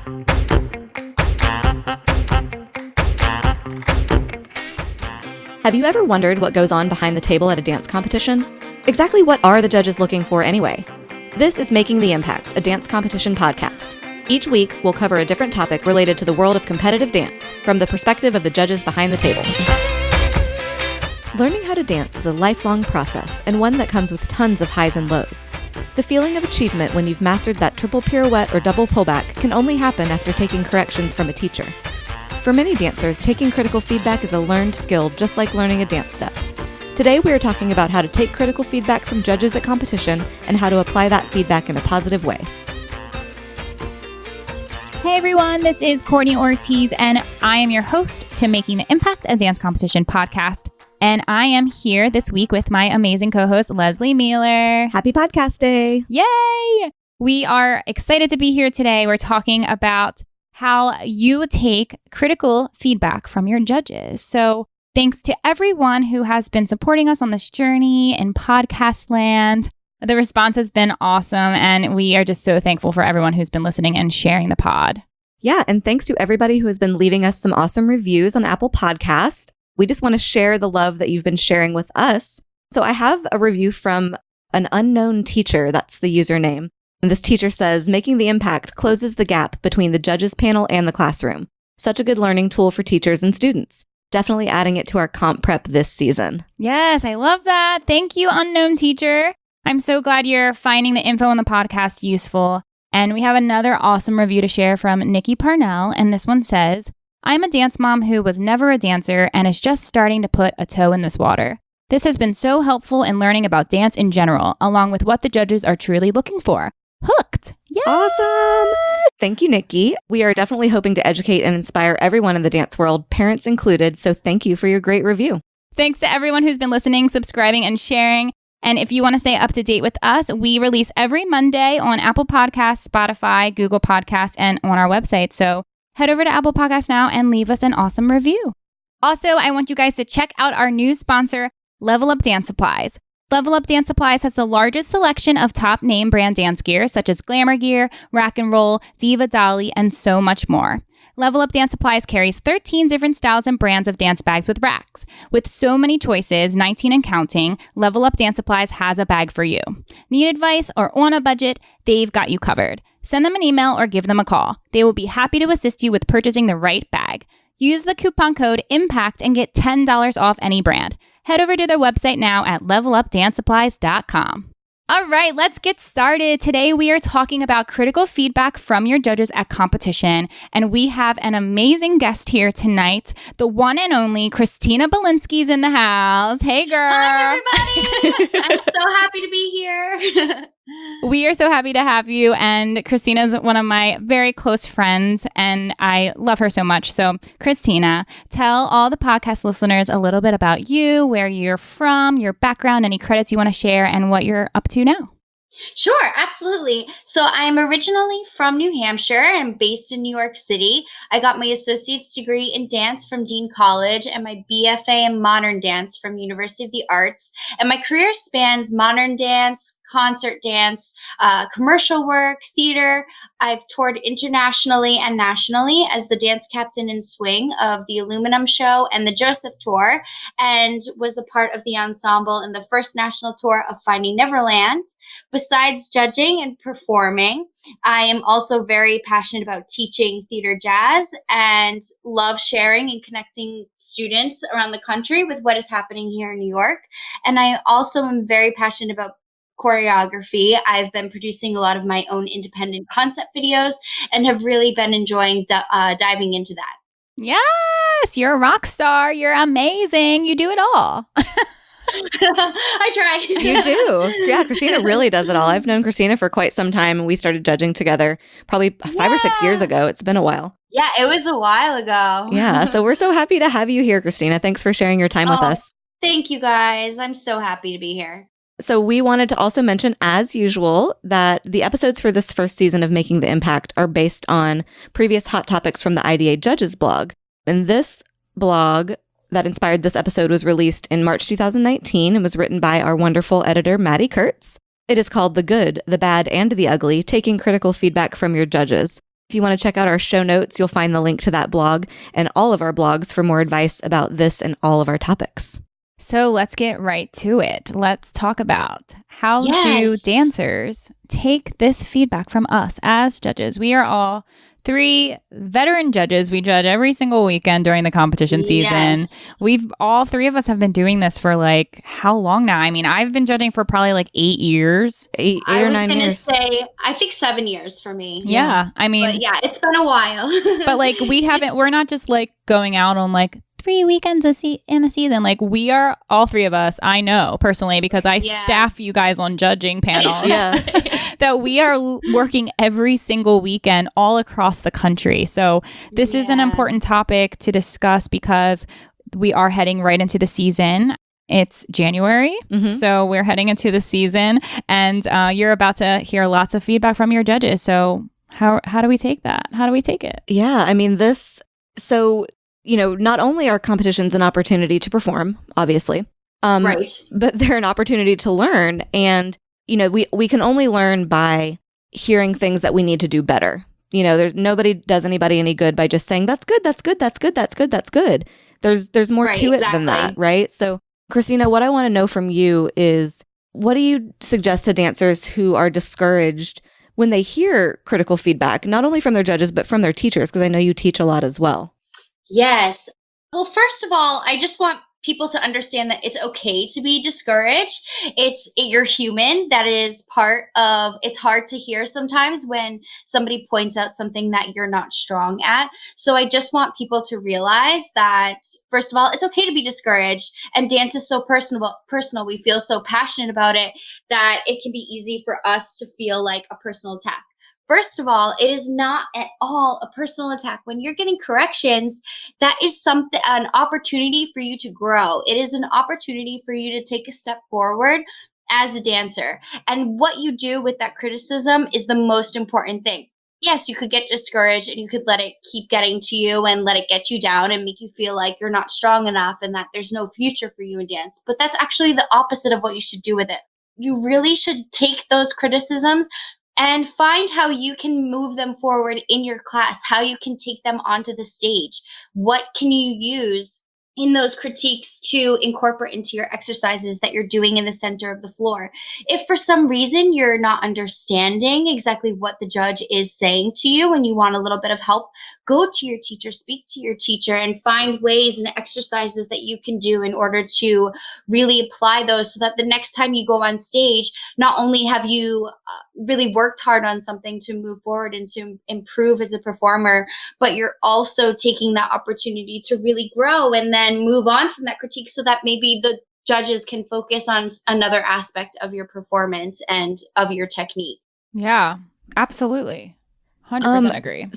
Have you ever wondered what goes on behind the table at a dance competition? Exactly what are the judges looking for anyway? This is Making the Impact, a dance competition podcast. Each week, we'll cover a different topic related to the world of competitive dance from the perspective of the judges behind the table. Learning how to dance is a lifelong process and one that comes with tons of highs and lows. The feeling of achievement when you've mastered that triple pirouette or double pullback can only happen after taking corrections from a teacher. For many dancers, taking critical feedback is a learned skill just like learning a dance step. Today we are talking about how to take critical feedback from judges at competition and how to apply that feedback in a positive way. Hey everyone, this is Courtney Ortiz and I am your host to Making the Impact, a dance competition podcast. And I am here this week with my amazing co-host, Lesley Mealor. Happy podcast day. Yay! We are excited to be here today. We're talking about how you take critical feedback from your judges. So thanks to everyone who has been supporting us on this journey in podcast land. The response has been awesome, and we are just so thankful for everyone who's been listening and sharing the pod. Yeah, and thanks to everybody who has been leaving us some awesome reviews on Apple Podcasts. We just want to share the love that you've been sharing with us. So I have a review from an unknown teacher. That's the username. And this teacher says, Making the Impact closes the gap between the judges panel and the classroom. Such a good learning tool for teachers and students. Definitely adding it to our comp prep this season. Yes, I love that. Thank you, unknown teacher. I'm so glad you're finding the info on the podcast useful. And we have another awesome review to share from Nikki Parnell. And this one says, I'm a dance mom who was never a dancer and is just starting to put a toe in this water. This has been so helpful in learning about dance in general, along with what the judges are truly looking for. Hooked! Yes! Awesome! Thank you, Nikki. We are definitely hoping to educate and inspire everyone in the dance world, parents included, so thank you for your great review. Thanks to everyone who's been listening, subscribing, and sharing. And if you want to stay up to date with us, we release every Monday on Apple Podcasts, Spotify, Google Podcasts, and on our website. So head over to Apple Podcasts now and leave us an awesome review. Also, I want you guys to check out our new sponsor, Level Up Dance Supplies. Level Up Dance Supplies has the largest selection of top name brand dance gear, such as Glamour Gear, Rack and Roll, Diva Dolly, and so much more. Level Up Dance Supplies carries 13 different styles and brands of dance bags with racks. With so many choices, 19 and counting, Level Up Dance Supplies has a bag for you. Need advice or on a budget? They've got you covered. Send them an email or give them a call. They will be happy to assist you with purchasing the right bag. Use the coupon code IMPACT and get $10 off any brand. Head over to their website now at levelupdancesupplies.com. All right, let's get started. Today we are talking about critical feedback from your judges at competition, and we have an amazing guest here tonight, the one and only Christina Belinsky's in the house. Hey, girl. Hi, everybody. I'm so happy to be here. We are so happy to have you, and Christina's one of my very close friends, and I love her so much. So, Christina, tell all the podcast listeners a little bit about you, where you're from, your background, any credits you want to share, and what you're up to now. Sure, absolutely. So I'm originally from New Hampshire and based in New York City. I got my associate's degree in dance from Dean College and my BFA in modern dance from University of the Arts. And my career spans modern dance, concert dance, commercial work, theater. I've toured internationally and nationally as the dance captain in swing of the Aluminum Show and the Joseph Tour, and was a part of the ensemble in the first national tour of Finding Neverland. Besides judging and performing, I am also very passionate about teaching theater jazz and love sharing and connecting students around the country with what is happening here in New York. And I also am very passionate about choreography. I've been producing a lot of my own independent concept videos and have really been enjoying diving into that. Yes, you're a rock star. You're amazing. You do it all. I try. You do. Yeah, Christina really does it all. I've known Christina for quite some time, and we started judging together probably 5 or 6 years ago. It's been a while. Yeah, it was a while ago. Yeah, so we're so happy to have you here, Christina. Thanks for sharing your time with us. Thank you, guys. I'm so happy to be here. So we wanted to also mention, as usual, that the episodes for this first season of Making the Impact are based on previous hot topics from the IDA Judges blog. And this blog that inspired this episode was released in March 2019 and was written by our wonderful editor, Maddie Kurtz. It is called The Good, the Bad, and the Ugly, Taking Critical Feedback from Your Judges. If you want to check out our show notes, you'll find the link to that blog and all of our blogs for more advice about this and all of our topics. So let's get right to it. Let's talk about how do dancers take this feedback from us as judges. We are all 3 veteran judges. We judge every single weekend during the competition season. All 3 of us have been doing this for like how long now? I mean, I've been judging for probably like 8 years. 8 or 9 years. I was going to say, I think 7 years for me. Yeah. I mean, but yeah, it's been a while. But like we're not just like going out on like 3 weekends in a season. Like we are all 3 of us. I know personally because I staff you guys on judging panels. That we are working every single weekend all across the country. So this is an important topic to discuss because we are heading right into the season. It's January, so we're heading into the season, and you're about to hear lots of feedback from your judges. So how do we take that? How do we take it? Yeah, I mean not only are competitions an opportunity to perform, obviously, but they're an opportunity to learn. And, we can only learn by hearing things that we need to do better. Nobody does anybody any good by just saying, that's good, that's good, that's good, that's good, that's good. There's more to it than that, right? So, Christina, what I want to know from you is, what do you suggest to dancers who are discouraged when they hear critical feedback, not only from their judges, but from their teachers? Because I know you teach a lot as well. Yes. Well, first of all, I just want people to understand that it's okay to be discouraged. You're human. That is part of, it's hard to hear sometimes when somebody points out something that you're not strong at. So I just want people to realize that, first of all, it's okay to be discouraged, and dance is so personal. We feel so passionate about it that it can be easy for us to feel like a personal attack. First of all, it is not at all a personal attack. When you're getting corrections, that is an opportunity for you to grow. It is an opportunity for you to take a step forward as a dancer. And what you do with that criticism is the most important thing. Yes, you could get discouraged and you could let it keep getting to you and let it get you down and make you feel like you're not strong enough and that there's no future for you in dance. But that's actually the opposite of what you should do with it. You really should take those criticisms and find how you can move them forward in your class, how you can take them onto the stage. What can you use in those critiques to incorporate into your exercises that you're doing in the center of the floor? If for some reason you're not understanding exactly what the judge is saying to you and you want a little bit of help, go to your teacher, speak to your teacher, and find ways and exercises that you can do in order to really apply those so that the next time you go on stage, not only have you really worked hard on something to move forward and to improve as a performer, but you're also taking that opportunity to really grow and then move on from that critique so that maybe the judges can focus on another aspect of your performance and of your technique. Yeah, absolutely. 100% agree.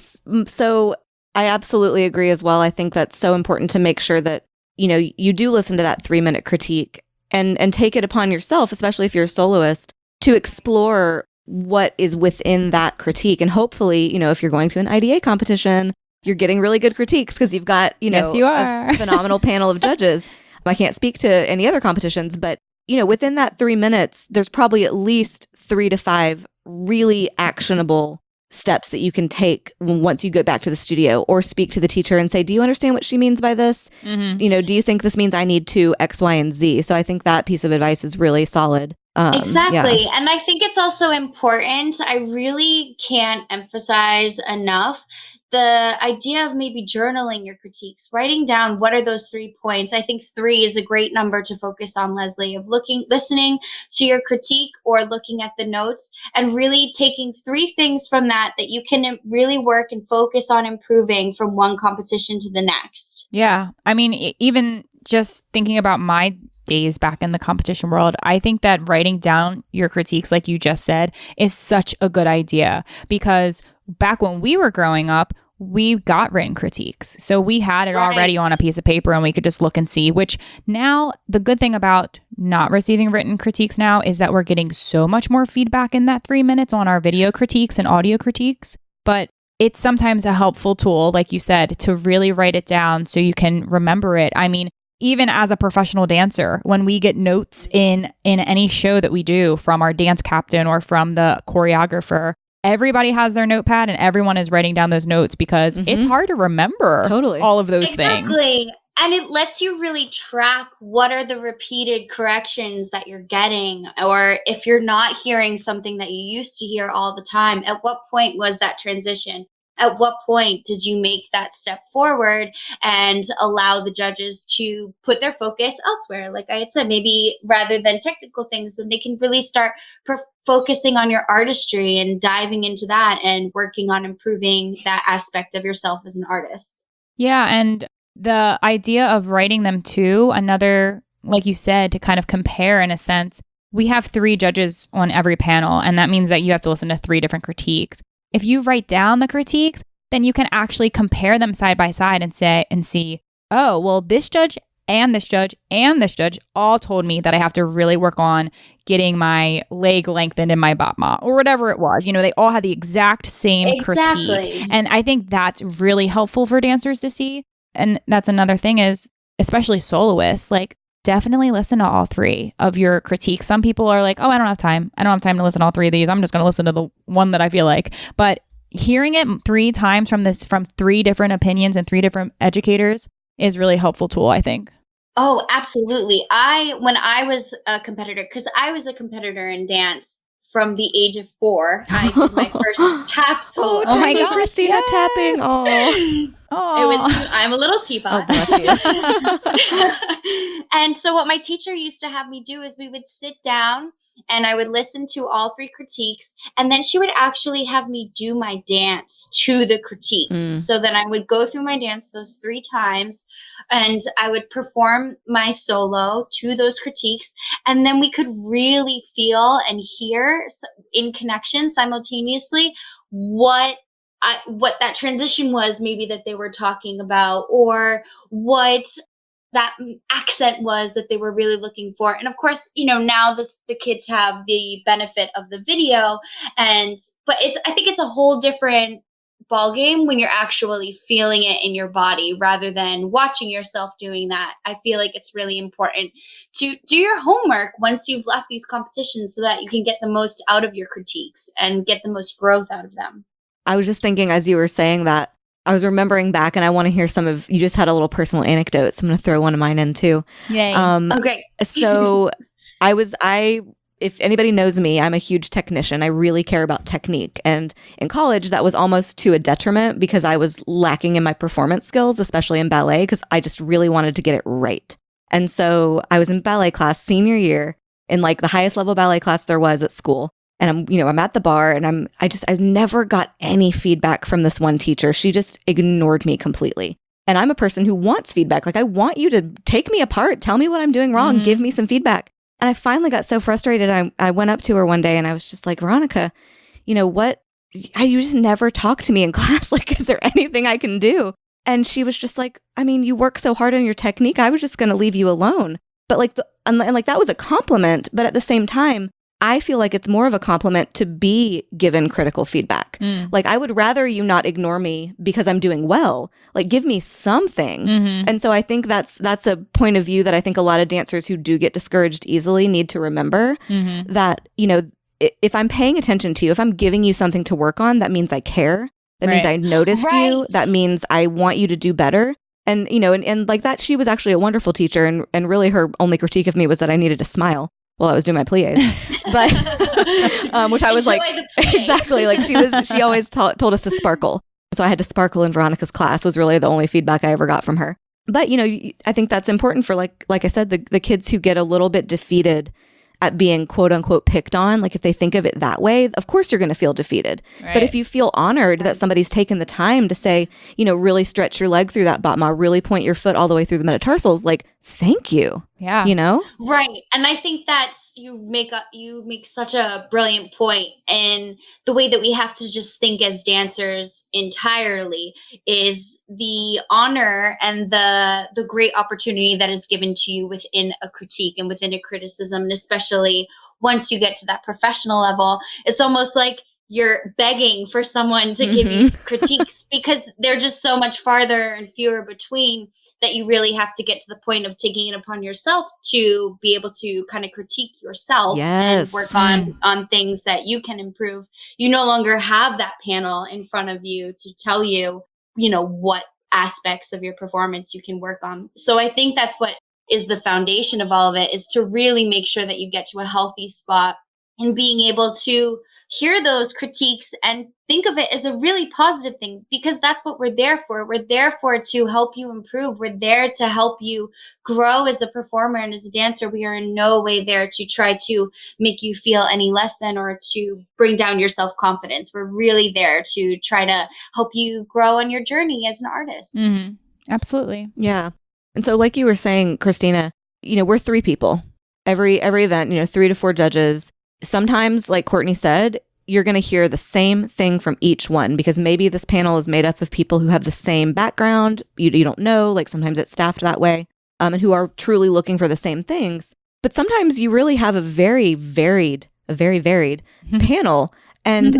So I absolutely agree as well. I think that's so important to make sure that, you do listen to that 3-minute critique and take it upon yourself, especially if you're a soloist, to explore what is within that critique. And hopefully, if you're going to an IDA competition, you're getting really good critiques because you've got, yes, you are. a phenomenal panel of judges. I can't speak to any other competitions, but, within that 3 minutes, there's probably at least 3 to 5 really actionable steps that you can take once you get back to the studio, or speak to the teacher and say, do you understand what she means by this? Mm-hmm. Do you think this means I need to X, Y, and Z? So I think that piece of advice is really solid. Exactly. Yeah. And I think it's also important. I really can't emphasize enough the idea of maybe journaling your critiques, writing down what are those 3 points. I think 3 is a great number to focus on, Lesley, of listening to your critique or looking at the notes and really taking 3 things from that you can really work and focus on improving from one competition to the next. Yeah. I mean, even just thinking about my days back in the competition world, I think that writing down your critiques, like you just said, is such a good idea, because back when we were growing up, we got written critiques. So we had it already on a piece of paper and we could just look and see, which now the good thing about not receiving written critiques now is that we're getting so much more feedback in that 3 minutes on our video critiques and audio critiques. But it's sometimes a helpful tool, like you said, to really write it down so you can remember it. I mean, even as a professional dancer, when we get notes in any show that we do from our dance captain or from the choreographer, everybody has their notepad and everyone is writing down those notes because it's hard to remember all of those things. Exactly. And it lets you really track what are the repeated corrections that you're getting, or if you're not hearing something that you used to hear all the time, at what point was that transition? At what point did you make that step forward and allow the judges to put their focus elsewhere? Like I had said, maybe rather than technical things, then they can really start focusing on your artistry and diving into that and working on improving that aspect of yourself as an artist. Yeah. And the idea of writing them too, another, like you said, to kind of compare in a sense, we have 3 judges on every panel, and that means that you have to listen to 3 different critiques. If you write down the critiques, then you can actually compare them side by side and see, oh, well, this judge and this judge and this judge all told me that I have to really work on getting my leg lengthened in my battement or whatever it was. You know, they all had the exact same critique. And I think that's really helpful for dancers to see. And that's another thing is, especially soloists, like definitely listen to all 3 of your critiques. Some people are like, oh, I don't have time. I don't have time to listen to all 3 of these. I'm just going to listen to the one that I feel like. But hearing it 3 times from 3 different opinions and 3 different educators is really helpful tool, I think. Oh, absolutely. When I was a competitor, because I was a competitor in dance from the age of 4, I did my first tap solo. Oh my God, Christina tapping. Oh. I'm a little teapot. Oh, bless you. And so what my teacher used to have me do is we would sit down and I would listen to all 3 critiques, and then she would actually have me do my dance to the critiques. So then I would go through my dance those 3 times and I would perform my solo to those critiques, and then we could really feel and hear in connection simultaneously what that transition was, maybe that they were talking about, or what that accent was that they were really looking for. And of course, you know, now the kids have the benefit of the video, but I think it's a whole different ball game when you're actually feeling it in your body rather than watching yourself doing that. I feel like it's really important to do your homework once you've left these competitions so that you can get the most out of your critiques and get the most growth out of them. I was just thinking as you were saying that, I was remembering back, and I want to hear you just had a little personal anecdote, so I'm going to throw one of mine in too. Yay. Okay. So if anybody knows me, I'm a huge technician. I really care about technique. And in college, that was almost to a detriment because I was lacking in my performance skills, especially in ballet, because I just really wanted to get it right. And so I was in ballet class senior year in like the highest level ballet class there was at school. And I'm at the bar and I never got any feedback from this one teacher. She just ignored me completely. And I'm a person who wants feedback. Like I want you to take me apart, tell me what I'm doing wrong, give me some feedback. And I finally got so frustrated. I went up to her one day and I was just like, Veronica, you know what? You just never talk to me in class. Like, is there anything I can do? And she was just like, I mean, you work so hard on your technique. I was just going to leave you alone. But like, like that was a compliment. But at the same time, I feel like it's more of a compliment to be given critical feedback. Like I would rather you not ignore me because I'm doing well. Like give me something. And so I think that's a point of view that I think a lot of dancers who do get discouraged easily need to remember that, you know, if I'm paying attention to you, if I'm giving you something to work on, that means I care. That means I noticed you. That means I want you to do better. And, you know, and like that, she was actually a wonderful teacher. And really her only critique of me was that I needed to smile while I was doing my plies, but which I was like, exactly. Like she always told us to sparkle. So I had to sparkle in Veronica's class was really the only feedback I ever got from her. But, you know, I think that's important for like I said, the kids who get a little bit defeated at being quote unquote picked on. Like if they think of it that way, of course you're going to feel defeated. Right. But if you feel honored that somebody's taken the time to say, you know, really stretch your leg through that battement, really point your foot all the way through the metatarsals, like, thank you. Yeah. You know? Right. And I think that's, you make such a brilliant point. And the way that we have to just think as dancers entirely is the honor and the great opportunity that is given to you within a critique and within a criticism. And especially once you get to that professional level, it's almost like you're begging for someone to give you critiques because they're just so much farther and fewer between that you really have to get to the point of taking it upon yourself to be able to kind of critique yourself and work on things that you can improve. You no longer have that panel in front of you to tell you, what aspects of your performance you can work on. So I think that's what is the foundation of all of it, is to really make sure that you get to a healthy spot and being able to hear those critiques and think of it as a really positive thing, because that's what we're there for. We're there for to help you improve. We're there to help you grow as a performer and as a dancer. We are in no way there to try to make you feel any less than or to bring down your self-confidence. We're really there to try to help you grow on your journey as an artist. Mm-hmm. Absolutely. Yeah. And so like you were saying, Christina, we're 3 people. Every event, 3 to 4 judges. Sometimes, like Courtney said, you're going to hear the same thing from each one because maybe this panel is made up of people who have the same background. You don't know, like sometimes it's staffed that way, and who are truly looking for the same things. But sometimes you really have a very varied panel. And,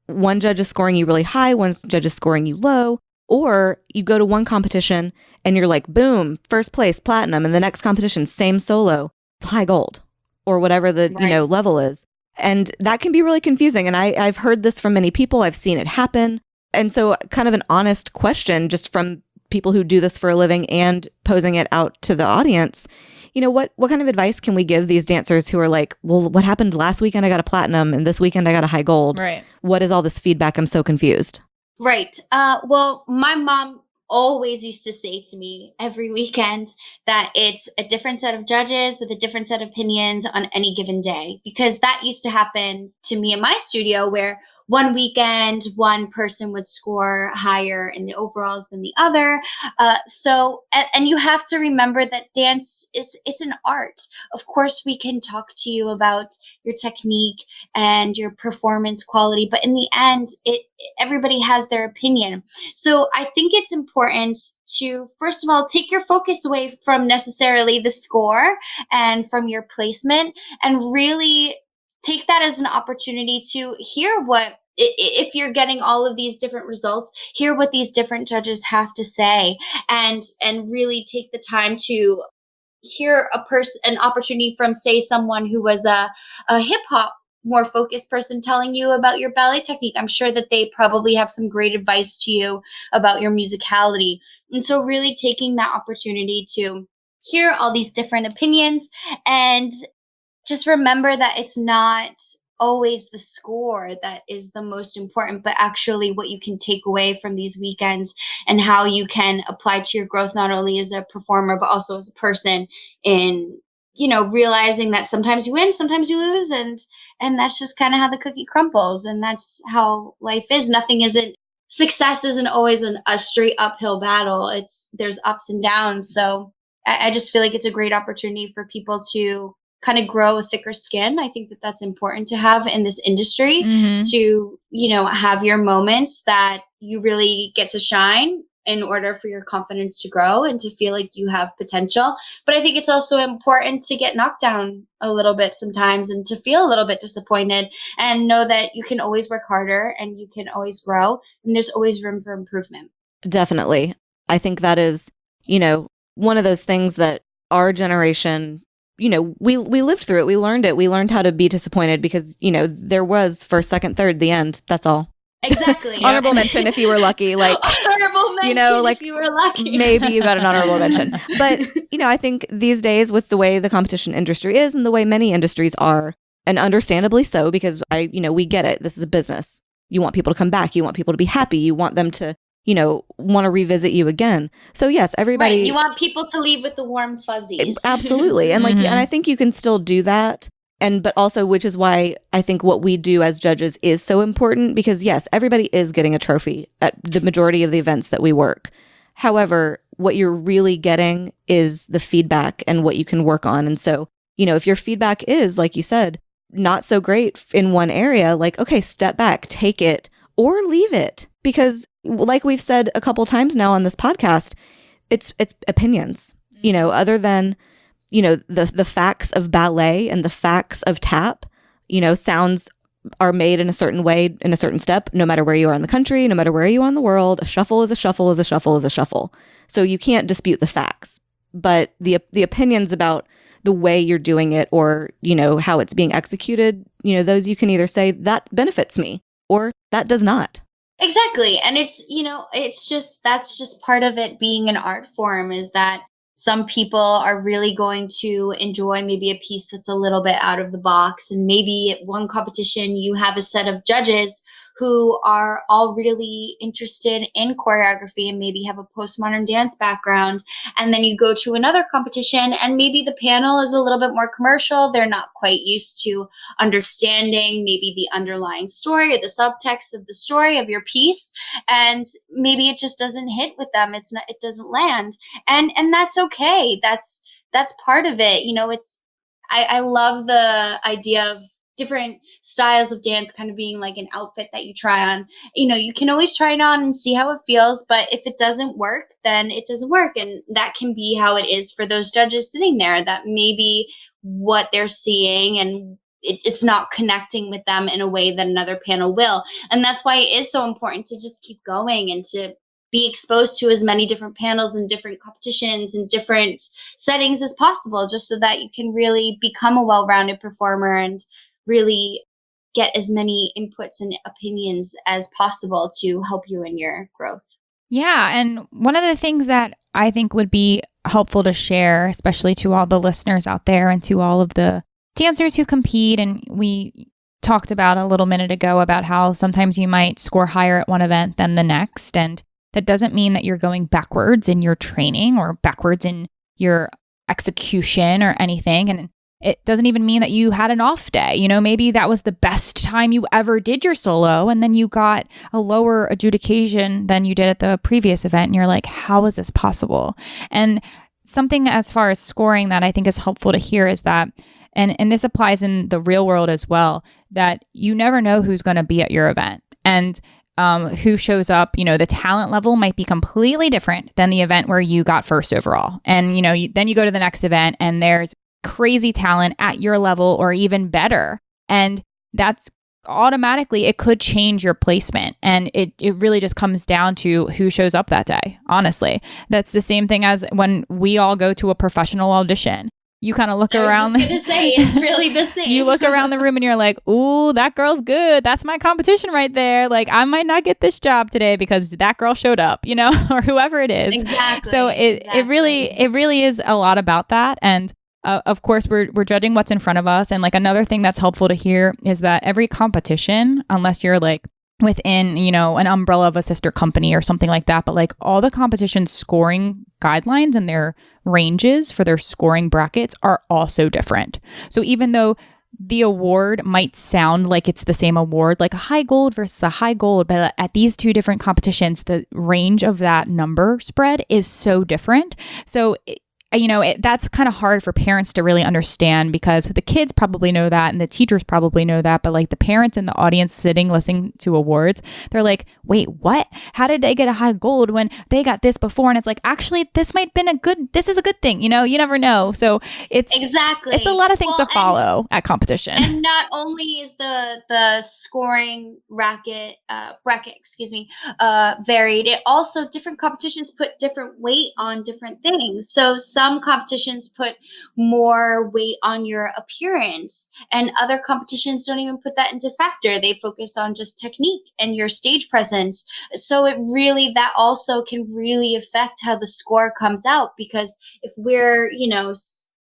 one judge is scoring you really high, one judge is scoring you low. Or you go to one competition and you're like, boom, first place, platinum. And the next competition, same solo, high gold. Or whatever the level is. And that can be really confusing. And I've heard this from many people. I've seen it happen. And so kind of an honest question just from people who do this for a living and posing it out to the audience. What kind of advice can we give these dancers who are like, well, what happened last weekend? I got a platinum and this weekend I got a high gold. Right. What is all this feedback? I'm so confused. Right. Well, my mom always used to say to me every weekend that it's a different set of judges with a different set of opinions on any given day, because that used to happen to me in my studio where one weekend, one person would score higher in the overalls than the other. And you have to remember that dance it's an art. Of course, we can talk to you about your technique and your performance quality, but in the end, everybody has their opinion. So I think it's important to, first of all, take your focus away from necessarily the score and from your placement, and really take that as an opportunity to hear what, if you're getting all of these different results, hear what these different judges have to say, and really take the time to hear an opportunity from, say, someone who was a hip hop more focused person telling you about your ballet technique. I'm sure that they probably have some great advice to you about your musicality. And so really taking that opportunity to hear all these different opinions, and just remember that it's not always the score that is the most important, but actually what you can take away from these weekends and how you can apply to your growth, not only as a performer, but also as a person, in, realizing that sometimes you win, sometimes you lose. And that's just kind of how the cookie crumbles. And that's how life is. Success isn't always a straight uphill battle. There's ups and downs. So I just feel like it's a great opportunity for people to kind of grow a thicker skin. I think that that's important to have in this industry, to, have your moments that you really get to shine in order for your confidence to grow and to feel like you have potential. But I think it's also important to get knocked down a little bit sometimes and to feel a little bit disappointed, and know that you can always work harder and you can always grow, and there's always room for improvement. Definitely. I think that is, one of those things that our generation, we lived through it. We learned it. We learned how to be disappointed because, there was first, second, third, the end. That's all. Exactly. Honorable mention if you were lucky. Like, honorable mention if you were lucky. Maybe you got an honorable mention. But, I think these days with the way the competition industry is and the way many industries are, and understandably so, because we get it. This is a business. You want people to come back. You want people to be happy. You want them to, want to revisit you again. So yes, everybody. Right. You want people to leave with the warm fuzzies. Absolutely. And and I think you can still do that. But also, which is why I think what we do as judges is so important, because yes, everybody is getting a trophy at the majority of the events that we work. However, what you're really getting is the feedback and what you can work on. And so, if your feedback is, like you said, not so great in one area, like, okay, step back, take it or leave it. Because like we've said a couple times now on this podcast, it's opinions, other than the facts of ballet and the facts of tap, sounds are made in a certain way, in a certain step, no matter where you are in the country, no matter where you are in the world. A shuffle is a shuffle is a shuffle is a shuffle. So you can't dispute the facts. But the opinions about the way you're doing it, or, how it's being executed, those you can either say that benefits me or that does not. Exactly. And that's just part of it being an art form, is that some people are really going to enjoy maybe a piece that's a little bit out of the box. And maybe at one competition, you have a set of judges who are all really interested in choreography and maybe have a postmodern dance background. And then you go to another competition and maybe the panel is a little bit more commercial. They're not quite used to understanding maybe the underlying story or the subtext of the story of your piece. And maybe it just doesn't hit with them. It doesn't land. And that's okay. That's part of it. I love the idea of different styles of dance kind of being like an outfit that you try on. You can always try it on and see how it feels, but if it doesn't work, then it doesn't work. And that can be how it is for those judges sitting there, that maybe what they're seeing and it's not connecting with them in a way that another panel will. And that's why it is so important to just keep going and to be exposed to as many different panels and different competitions and different settings as possible, just so that you can really become a well-rounded performer and really get as many inputs and opinions as possible to help you in your growth. Yeah. And one of the things that I think would be helpful to share, especially to all the listeners out there and to all of the dancers who compete, and we talked about a little minute ago about how sometimes you might score higher at one event than the next. And that doesn't mean that you're going backwards in your training or backwards in your execution or anything. And it doesn't even mean that you had an off day. Maybe that was the best time you ever did your solo, and then you got a lower adjudication than you did at the previous event. And you're like, how is this possible? And something as far as scoring that I think is helpful to hear is that, and this applies in the real world as well, that you never know who's going to be at your event. And who shows up, the talent level might be completely different than the event where you got first overall. And, then you go to the next event and there's crazy talent at your level or even better. And that's automatically, it could change your placement. And it really just comes down to who shows up that day. Honestly, that's the same thing as when we all go to a professional audition. You kind of look around. I was just going to say, it's really the same. You look around the room and you're like, ooh, that girl's good. That's my competition right there. Like, I might not get this job today because that girl showed up, or whoever it is. Exactly. So it really is a lot about that. And of course, we're judging what's in front of us. And like another thing that's helpful to hear is that every competition, unless you're like within, an umbrella of a sister company or something like that, but like all the competition scoring guidelines and their ranges for their scoring brackets are also different. So even though the award might sound like it's the same award, like a high gold versus a high gold, but at these two different competitions, the range of that number spread is so different. So that's kind of hard for parents to really understand, because the kids probably know that and the teachers probably know that, but like the parents in the audience sitting listening to awards, they're like, wait, what? How did they get a high gold when they got this before? And it's like, actually, this is a good thing. You never know. So it's a lot of things to follow at competition. And not only is the scoring bracket, varied, it also, different competitions put different weight on different things. So some competitions put more weight on your appearance, and other competitions don't even put that into factor. They focus on just technique and your stage presence. So that also can really affect how the score comes out, because if we're,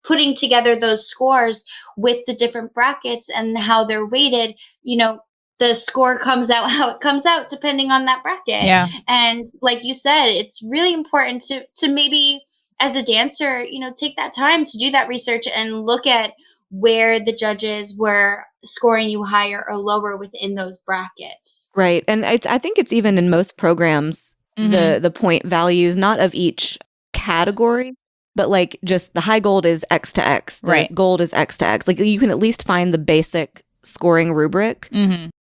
putting together those scores with the different brackets and how they're weighted, the score comes out how it comes out depending on that bracket. Yeah. And like you said, it's really important to maybe, as a dancer, take that time to do that research and look at where the judges were scoring you higher or lower within those brackets. Right. And I think it's even in most programs, the point values, not of each category, but like just the high gold is X to X. The gold is X to X. Like you can at least find the basic scoring rubric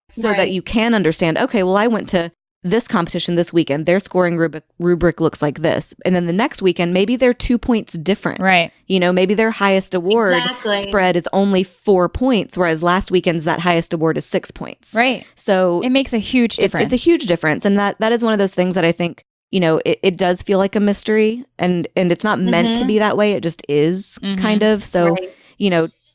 so that you can understand, okay, well, I went to this competition this weekend, their scoring rubric looks like this. And then the next weekend, maybe they're 2 points different. Right. Maybe their highest award spread is only 4 points, whereas last weekend's that highest award is 6 points. Right. So it makes a huge difference. It's a huge difference. And that is one of those things that I think, it does feel like a mystery, and it's not meant to be that way. It just is kind of. So,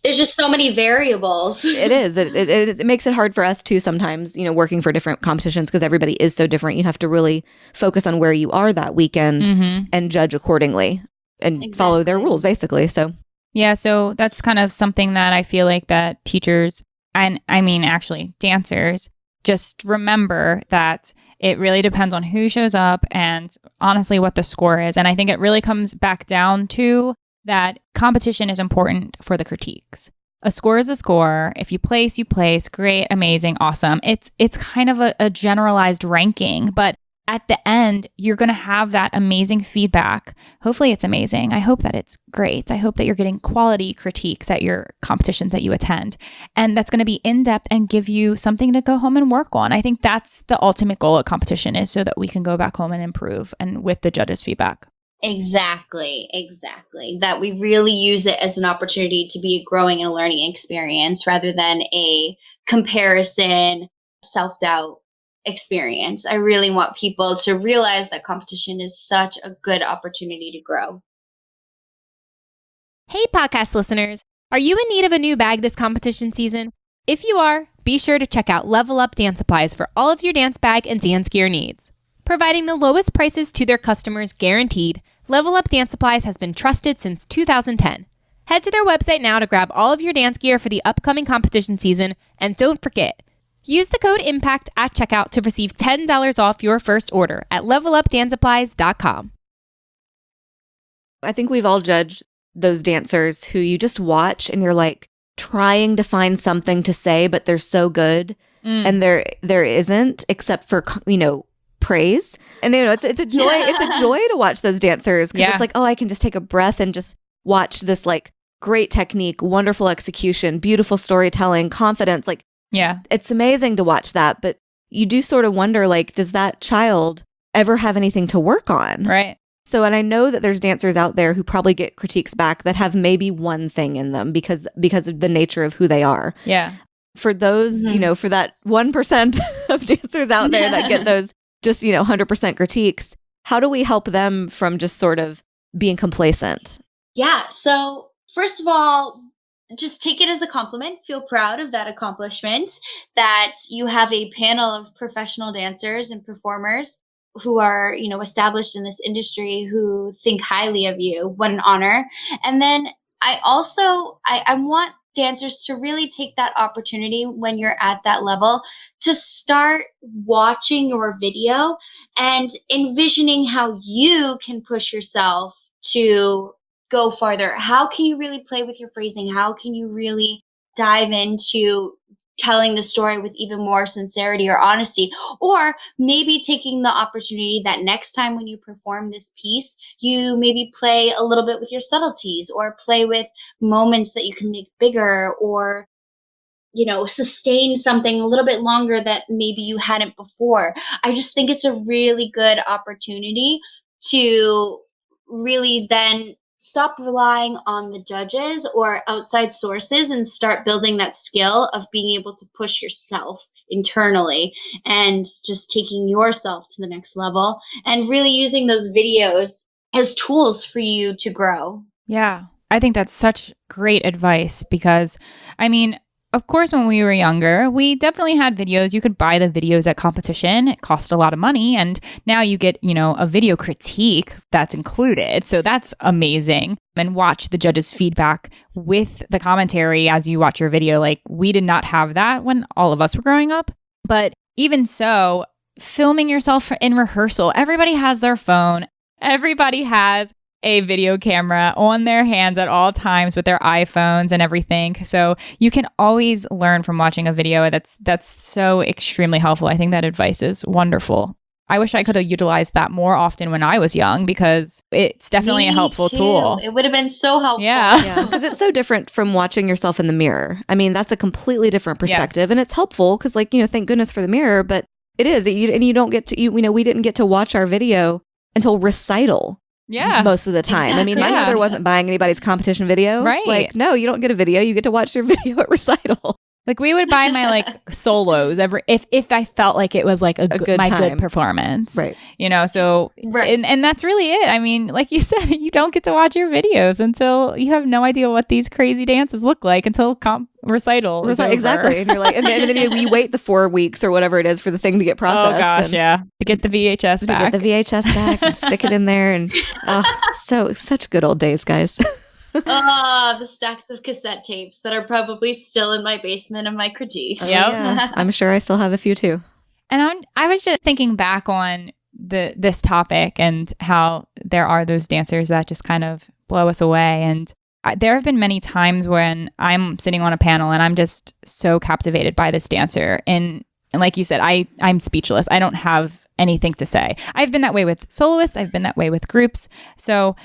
there's just so many variables. It is. It makes it hard for us too sometimes, working for different competitions, because everybody is so different. You have to really focus on where you are that weekend and judge accordingly and follow their rules, basically. So yeah, so that's kind of something that I feel like that teachers, and I mean actually dancers, just remember that it really depends on who shows up and honestly what the score is. And I think it really comes back down to that competition is important for the critiques. A score is a score. If you place, you place. Great, amazing, awesome. It's kind of a generalized ranking, but at the end, you're going to have that amazing feedback. Hopefully it's amazing. I hope that it's great. I hope that you're getting quality critiques at your competitions that you attend. And that's going to be in-depth and give you something to go home and work on. I think that's the ultimate goal of competition, is so that we can go back home and improve and with the judges' feedback. Exactly. That we really use it as an opportunity to be a growing and learning experience rather than a comparison, self-doubt experience. I really want people to realize that competition is such a good opportunity to grow. Hey, podcast listeners. Are you in need of a new bag this competition season? If you are, be sure to check out Level Up Dance Supplies for all of your dance bag and dance gear needs. Providing the lowest prices to their customers guaranteed, Level Up Dance Supplies has been trusted since 2010. Head to their website now to grab all of your dance gear for the upcoming competition season, and don't forget, use the code IMPACT at checkout to receive $10 off your first order at levelupdancesupplies.com. I think we've all judged those dancers who you just watch and you're like trying to find something to say, but they're so good. And there isn't, except for, praise. And it's a joy. It's a joy to watch those dancers, because it's like, oh, I can just take a breath and just watch this like great technique, wonderful execution, beautiful storytelling, confidence. Like, yeah, it's amazing to watch that. But you do sort of wonder, like, does that child ever have anything to work on? Right. So, and I know that there's dancers out there who probably get critiques back that have maybe one thing in them because of the nature of who they are. Yeah. For those, for that 1% of dancers out there that get those just, 100% critiques, how do we help them from just sort of being complacent? Yeah. So first of all, just take it as a compliment. Feel proud of that accomplishment, that you have a panel of professional dancers and performers who are, established in this industry, who think highly of you. What an honor. And then I want dancers to really take that opportunity when you're at that level to start watching your video and envisioning how you can push yourself to go farther. How can you really play with your phrasing? How can you really dive into telling the story with even more sincerity or honesty? Or maybe taking the opportunity that next time when you perform this piece, you maybe play a little bit with your subtleties, or play with moments that you can make bigger, or sustain something a little bit longer that maybe you hadn't before. I just think it's a really good opportunity to really then stop relying on the judges or outside sources and start building that skill of being able to push yourself internally and just taking yourself to the next level and really using those videos as tools for you to grow. Yeah. I think that's such great advice, because of course, when we were younger, we definitely had videos. You could buy the videos at competition. It cost a lot of money. And now you get, a video critique that's included. So that's amazing. And watch the judges' feedback with the commentary as you watch your video. Like, we did not have that when all of us were growing up. But even so, filming yourself in rehearsal, everybody has their phone. Everybody has a video camera on their hands at all times with their iPhones and everything. So you can always learn from watching a video. That's so extremely helpful. I think that advice is wonderful. I wish I could have utilized that more often when I was young, because it's definitely a helpful tool. It would have been so helpful. Yeah. Because it's so different from watching yourself in the mirror. That's a completely different perspective. Yes. And it's helpful because, thank goodness for the mirror. But It is. And you don't get to, we didn't get to watch our video until recital. Yeah. Most of the time. Exactly. I mean, my mother wasn't buying anybody's competition videos. Right. Like, no, you don't get a video. You get to watch your video at recital. Like we would buy my like solos if I felt like it was like a good performance. Right. So Right. and that's really it. I mean, like you said, you don't get to watch your videos until you have no idea what these crazy dances look like until recital is over. Exactly. And you're like, and then you wait the 4 weeks or whatever it is for the thing to get processed. Oh gosh, yeah. To get the VHS back. To get the VHS back and stick it in there. And such good old days, guys. The stacks of cassette tapes that are probably still in my basement of my critiques. Yep. Yeah. I'm sure I still have a few too. And I was just thinking back on this topic and how there are those dancers that just kind of blow us away. And there have been many times when I'm sitting on a panel and I'm just so captivated by this dancer. And like you said, I'm speechless. I don't have anything to say. I've been that way with soloists. I've been that way with groups. So,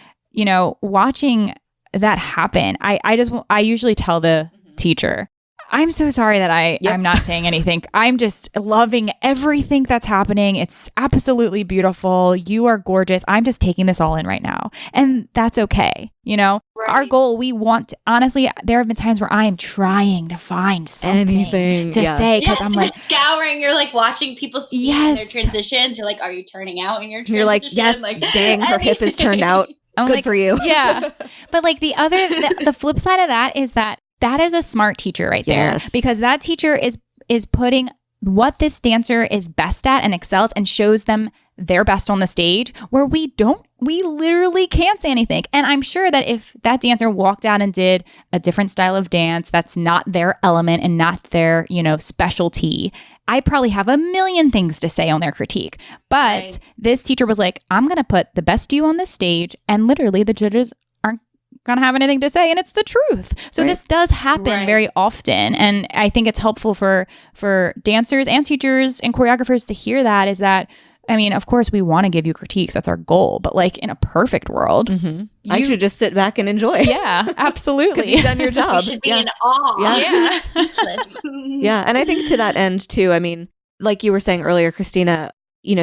watching that happen, I usually tell the teacher, I'm so sorry that I'm not saying anything. I'm just loving everything that's happening. It's absolutely beautiful. You are gorgeous. I'm just taking this all in right now. And that's okay. Right. Our goal, we want, honestly, there have been times where I am trying to find something to say. Because I'm you're like scouring. You're like watching people's feet in their Yes. transitions. You're like, are you turning out in your transition? You're like, yes, dang, her hip is turned out. I'm Good like, for you. Yeah. But like the flip side of that is that is a smart teacher right there. Yes. Because that teacher is putting what this dancer is best at and excels and shows them their best on the stage where we literally can't say anything. And I'm sure that if that dancer walked out and did a different style of dance that's not their element and not their, specialty, I'd probably have a million things to say on their critique. But this teacher was like, I'm going to put the best you on this stage, and literally the judges aren't going to have anything to say, and it's the truth. So this does happen very often, and I think it's helpful for dancers and teachers and choreographers to hear that, is that, I mean, of course, we want to give you critiques. That's our goal. But like in a perfect world, I should just sit back and enjoy. Yeah, absolutely. Because you've done your job. You should be in awe. Yeah. Speechless. Yeah. And I think to that end too, I mean, like you were saying earlier, Christina,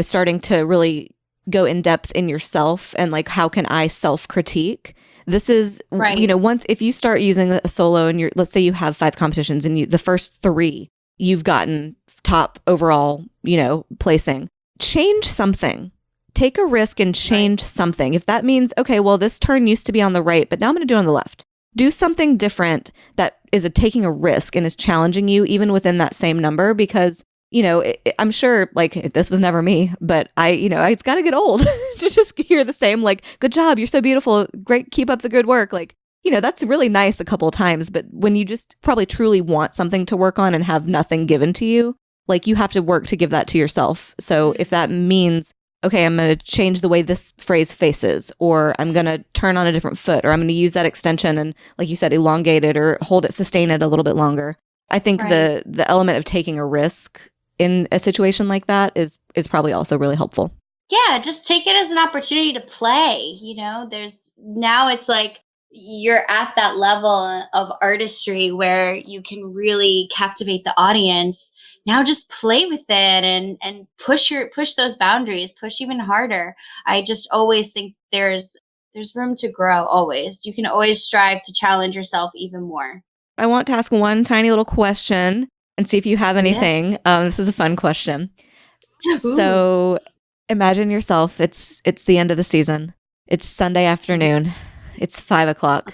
starting to really go in depth in yourself and like, how can I self-critique? This is, once, if you start using a solo and let's say you have 5 competitions and the first 3, you've gotten top overall, placing. Change something. Take a risk and change something. If that means, okay, well, this turn used to be on the right, but now I'm going to do it on the left. Do something different that is taking a risk and is challenging you even within that same number, because, I'm sure like this was never me, but it's got to get old to just hear the same, like, good job. You're so beautiful. Great. Keep up the good work. Like, that's really nice a couple of times. But when you just probably truly want something to work on and have nothing given to you, like, you have to work to give that to yourself. So if that means, okay, I'm going to change the way this phrase faces, or I'm going to turn on a different foot, or I'm going to use that extension and, like you said, elongate it or hold it, sustain it a little bit longer. I think the element of taking a risk in a situation like that is probably also really helpful. Yeah, just take it as an opportunity to play. Now it's like you're at that level of artistry where you can really captivate the audience. Now just play with it and push those boundaries, push even harder. I just always think there's room to grow always. You can always strive to challenge yourself even more. I want to ask one tiny little question and see if you have anything. Yes. This is a fun question. Ooh. So imagine yourself, it's the end of the season. It's Sunday afternoon. It's 5:00.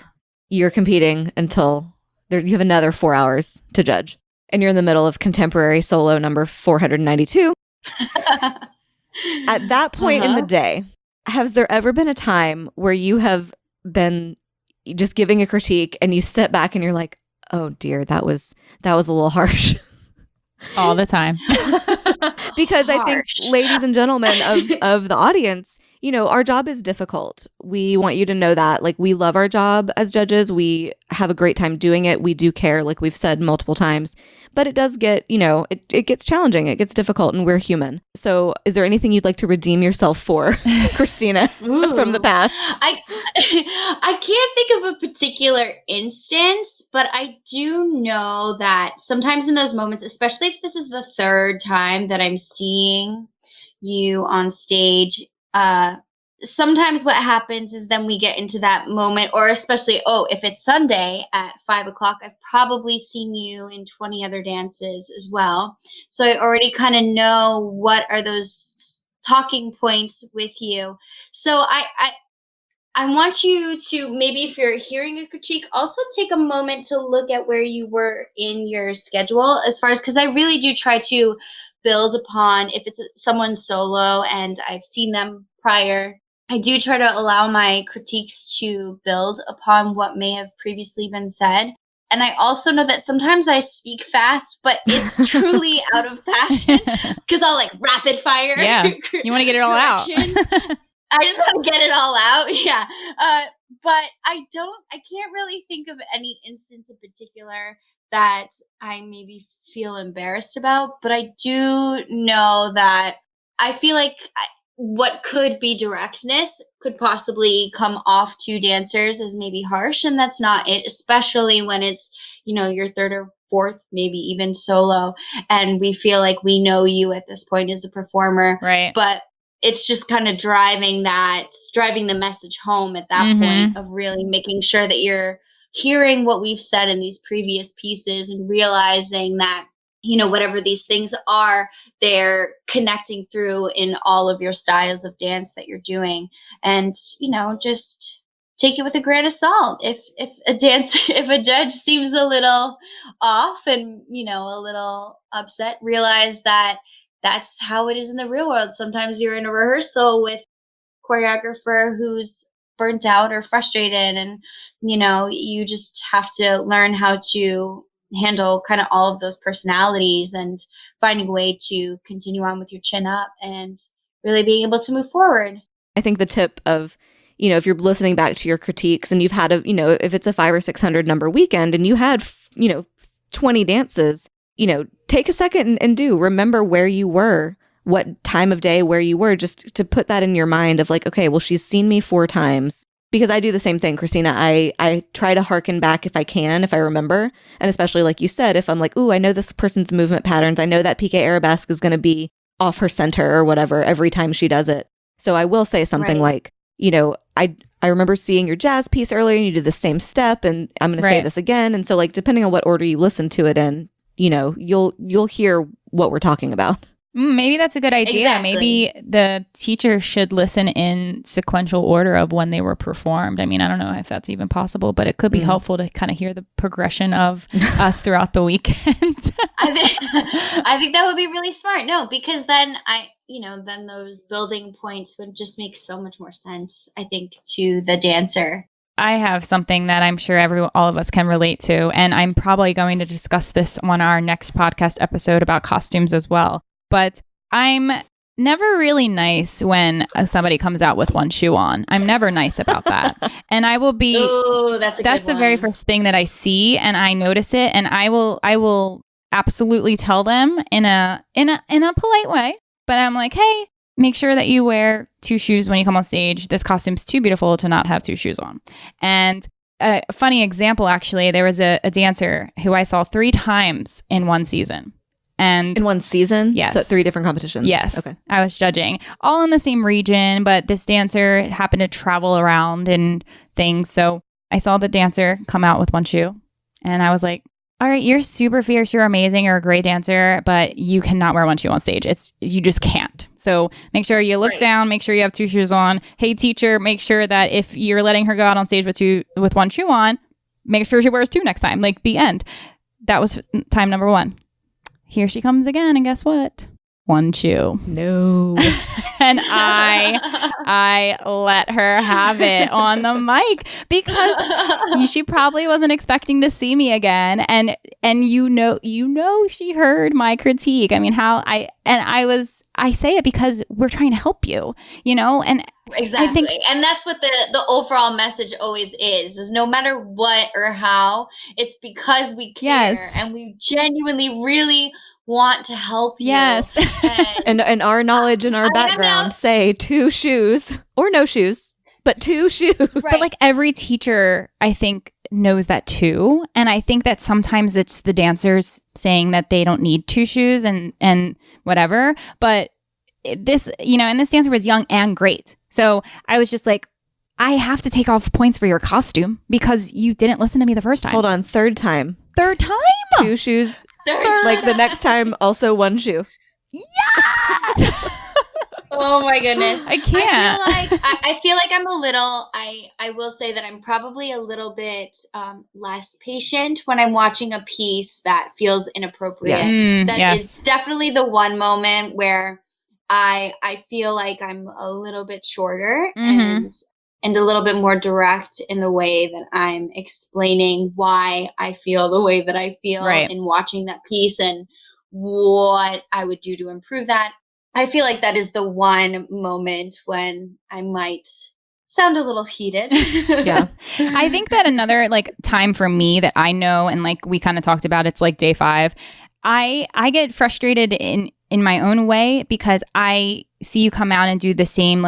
You're competing until you have another 4 hours to judge. And you're in the middle of contemporary solo number 492. At that point in the day, has there ever been a time where you have been just giving a critique and you sit back and you're like, oh dear, that was a little harsh? All the time. Because I think, ladies and gentlemen of the audience, our job is difficult. We want you to know that. Like, we love our job as judges. We have a great time doing it. We do care, like we've said multiple times. But it does get, it gets challenging. It gets difficult, and we're human. So is there anything you'd like to redeem yourself for, Christina, from the past? I can't think of a particular instance, but I do know that sometimes in those moments, especially if this is the third time that I'm seeing you on stage, sometimes what happens is then we get into that moment, or especially, if it's Sunday at 5:00, I've probably seen you in 20 other dances as well. So I already kind of know what are those talking points with you. So I want you to, maybe if you're hearing a critique, also take a moment to look at where you were in your schedule as far as, because I really do try to build upon, if it's someone solo and I've seen them prior, I do try to allow my critiques to build upon what may have previously been said. And I also know that sometimes I speak fast, but it's truly out of passion, because I'll like rapid fire. Yeah, you want to get it all out. I just want to get it all out. Yeah. But I can't really think of any instance in particular that I maybe feel embarrassed about, but I do know that I feel like what could be directness could possibly come off to dancers as maybe harsh, and that's not it, especially when it's, your third or fourth, maybe even solo, and we feel like we know you at this point as a performer. Right. But it's just kind of driving the message home at that point of really making sure that you're hearing what we've said in these previous pieces and realizing that, whatever these things are, they're connecting through in all of your styles of dance that you're doing. And, just take it with a grain of salt. If a judge seems a little off and, a little upset, realize that that's how it is in the real world. Sometimes you're in a rehearsal with a choreographer who's burnt out or frustrated, and, you just have to learn how to handle kind of all of those personalities and finding a way to continue on with your chin up and really being able to move forward. I think the tip of, if you're listening back to your critiques and you've had if it's a 500 or 600 number weekend and you had, 20 dances, take a second and remember where you were, what time of day, where you were, just to put that in your mind of like, okay, well, she's seen me 4 times. Because I do the same thing, Christina. I try to hearken back if I can, if I remember. And especially like you said, if I'm like, ooh, I know this person's movement patterns. I know that piqué arabesque is going to be off her center or whatever every time she does it. So I will say something like, I remember seeing your jazz piece earlier and you did the same step, and I'm going to say this again. And so like, depending on what order you listen to it in, you'll hear what we're talking about. Maybe that's a good idea. Exactly. Maybe the teacher should listen in sequential order of when they were performed. I mean, I don't know if that's even possible, but it could be helpful to kind of hear the progression of us throughout the weekend. I think that would be really smart. No, because then then those building points would just make so much more sense, I think, to the dancer. I have something that I'm sure all of us can relate to, and I'm probably going to discuss this on our next podcast episode about costumes as well. But I'm never really nice when somebody comes out with one shoe on. I'm never nice about that. And I will be, ooh, that's the very first thing that I see, and I notice it, and I will absolutely tell them in a polite way. But I'm like, hey, make sure that you wear 2 shoes when you come on stage. This costume's too beautiful to not have 2 shoes on. And a funny example, actually, there was a dancer who I saw 3 times in one season. And in one season? Yes. So 3 different competitions? Yes. Okay. I was judging all in the same region, but this dancer happened to travel around and things. So I saw the dancer come out with 1 shoe, and I was like, all right, you're super fierce, you're amazing, you're a great dancer, but you cannot wear 1 shoe on stage. You just can't. So make sure you look down, make sure you have 2 shoes on. Hey, teacher, make sure that if you're letting her go out on stage with 1 shoe on, make sure she wears 2 next time, like the end. That was time number 1. Here she comes again, and guess what? 1 shoe. No. And I let her have it on the mic because she probably wasn't expecting to see me again. And she heard my critique. I mean, I say it because we're trying to help you, and Exactly. And that's what the overall message always is no matter what or how, it's because we care and we genuinely really want to help you. Yes. And our knowledge and our background say 2 shoes or no shoes, but 2 shoes. Right. But like every teacher, I think, knows that too. And I think that sometimes it's the dancers saying that they don't need 2 shoes and whatever. But this, and this dancer was young and great. So I was just like, I have to take off points for your costume because you didn't listen to me the first time. Hold on, third time. 2 shoes. Third like the next time, also 1 shoe. Yes! Oh my goodness. I can't. I feel like I'm a little, I will say that I'm probably a little bit less patient when I'm watching a piece that feels inappropriate. Yes. That is definitely the one moment where I feel like I'm a little bit shorter and a little bit more direct in the way that I'm explaining why I feel the way that I feel in watching that piece and what I would do to improve that. I feel like that is the one moment when I might sound a little heated. Yeah. I think that another time for me that I know, and we kind of talked about, it's like day 5. I get frustrated in my own way because I see you come out and do the same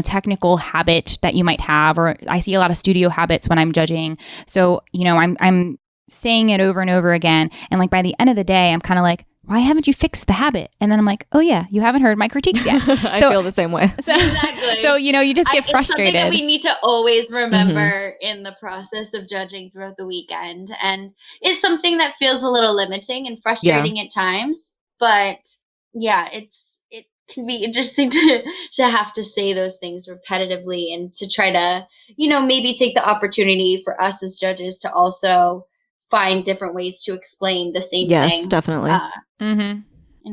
technical habit that you might have, or I see a lot of studio habits when I'm judging. So, I'm saying it over and over again. And by the end of the day, I'm kind of like, why haven't you fixed the habit? And then I'm like, oh yeah, you haven't heard my critiques yet. I feel the same way. Exactly. So, you just get frustrated. It's something that we need to always remember in the process of judging throughout the weekend, and is something that feels a little limiting and frustrating at times. But yeah, it can be interesting to have to say those things repetitively and to try to, maybe take the opportunity for us as judges to also find different ways to explain the same thing. Yes, definitely. In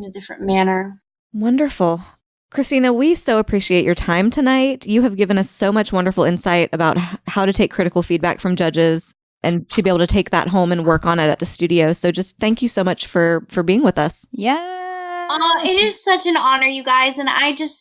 a different manner. Wonderful. Christina, we so appreciate your time tonight. You have given us so much wonderful insight about how to take critical feedback from judges and to be able to take that home and work on it at the studio. So just thank you so much for being with us. Yeah. It is such an honor, you guys. And I think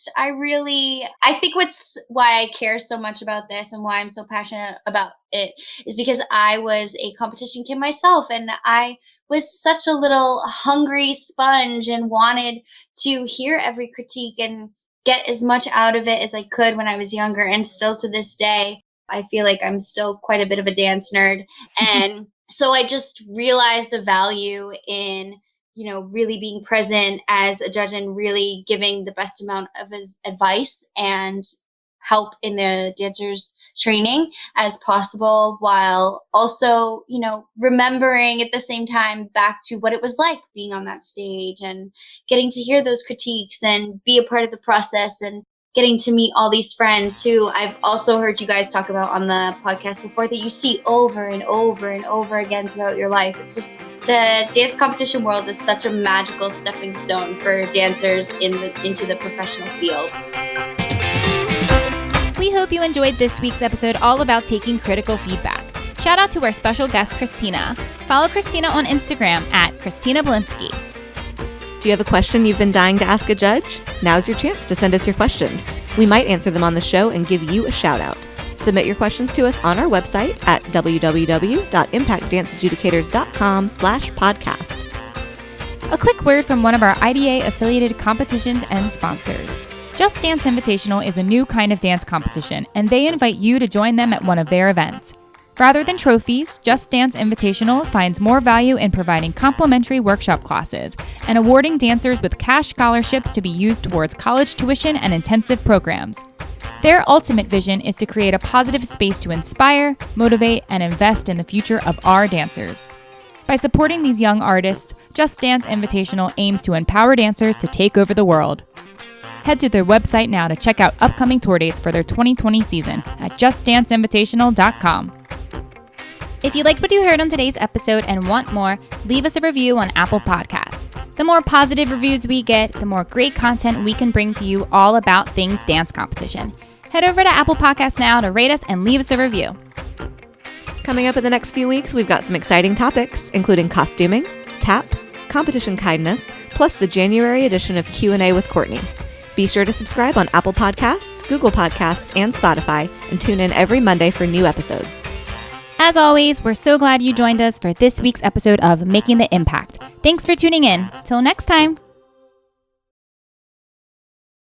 why I care so much about this and why I'm so passionate about it is because I was a competition kid myself, and I was such a little hungry sponge and wanted to hear every critique and get as much out of it as I could when I was younger. And still to this day, I feel like I'm still quite a bit of a dance nerd. And so I just realized the value in really being present as a judge and really giving the best amount of his advice and help in the dancers' training as possible, while also, remembering at the same time back to what it was like being on that stage and getting to hear those critiques and be a part of the process and getting to meet all these friends who I've also heard you guys talk about on the podcast before, that you see over and over and over again throughout your life. It's just, the dance competition world is such a magical stepping stone for dancers into the professional field. We hope you enjoyed this week's episode all about taking critical feedback. Shout out to our special guest, Christina. Follow Christina on Instagram at Christina Belinsky. Do you have a question you've been dying to ask a judge? Now's your chance to send us your questions. We might answer them on the show and give you a shout out. Submit your questions to us on our website at www.impactdanceadjudicators.com/podcast. A quick word from one of our IDA affiliated competitions and sponsors. Just Dance Invitational is a new kind of dance competition, and they invite you to join them at one of their events. Rather than trophies, Just Dance Invitational finds more value in providing complimentary workshop classes and awarding dancers with cash scholarships to be used towards college tuition and intensive programs. Their ultimate vision is to create a positive space to inspire, motivate, and invest in the future of our dancers. By supporting these young artists, Just Dance Invitational aims to empower dancers to take over the world. Head to their website now to check out upcoming tour dates for their 2020 season at justdanceinvitational.com. If you liked what you heard on today's episode and want more, leave us a review on Apple Podcasts. The more positive reviews we get, the more great content we can bring to you all about things dance competition. Head over to Apple Podcasts now to rate us and leave us a review. Coming up in the next few weeks, we've got some exciting topics, including costuming, tap, competition kindness, plus the January edition of Q&A with Courtney. Be sure to subscribe on Apple Podcasts, Google Podcasts, and Spotify, and tune in every Monday for new episodes. As always, we're so glad you joined us for this week's episode of Making the Impact. Thanks for tuning in. Till next time.